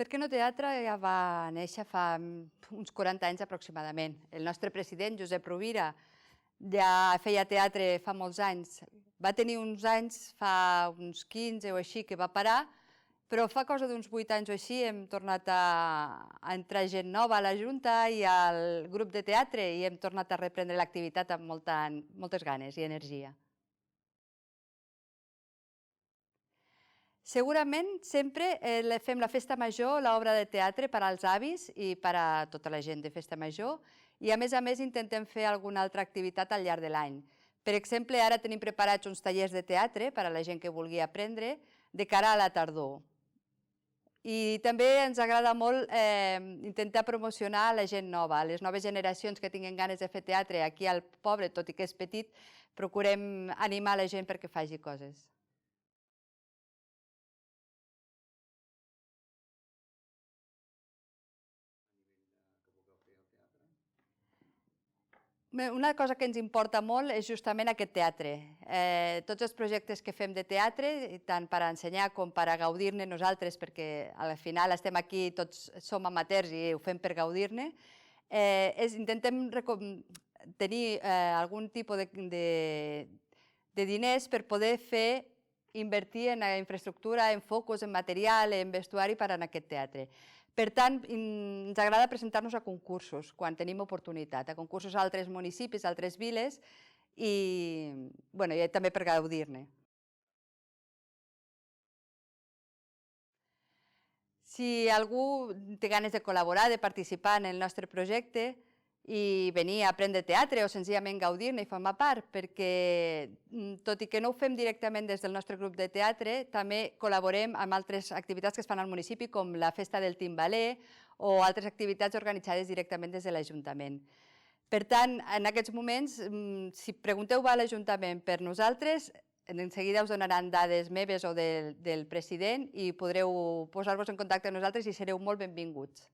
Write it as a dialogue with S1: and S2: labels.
S1: Perquè No Teatre ja va néixer fa uns 40 anys aproximadament. El nostre president, Josep Rovira, ja feia teatre fa molts anys. Va tenir uns anys, fa uns 15 o així, que va parar, però fa cosa d'uns 8 anys o així hem tornat a entrar gent nova a la Junta i al grup de teatre i hem tornat a reprendre l'activitat amb moltes ganes i energia. Segurament sempre fem la festa major, l'obra de teatre per als avis i per a tota la gent de festa major i a més intentem fer alguna altra activitat al llarg de l'any. Per exemple, ara tenim preparats uns tallers de teatre per a la gent que vulgui aprendre de cara a la tardor. I també ens agrada molt intentar promocionar la gent nova, les noves generacions que tinguin ganes de fer teatre aquí al poble, tot i que és petit, procurem animar la gent perquè faci coses. Una cosa que ens importa molt és justament aquest teatre. Tots els projectes que fem de teatre, tant per ensenyar com per gaudir-ne nosaltres, perquè al final estem aquí, tots som amateurs i ho fem per gaudir-ne, intentem tenir algun tipus de diners per poder invertir en infraestructura, en focus, en material, en vestuari per a aquest teatre. Per tant, ens agrada presentar-nos a concursos quan tenim oportunitat, a concursos a altres municipis, a altres viles i també per gaudir-ne. Si algú té ganes de col·laborar, de participar en el nostre projecte i venir a aprendre teatre o senzillament gaudir-ne i formar part, perquè tot i que no ho fem directament des del nostre grup de teatre, també col·laborem amb altres activitats que es fan al municipi, com la Festa del Timbaler o altres activitats organitzades directament des de l'Ajuntament. Per tant, en aquests moments, si pregunteu a l'Ajuntament per nosaltres, en seguida us donaran dades meves o del president i podreu posar-vos en contacte amb nosaltres i sereu molt benvinguts.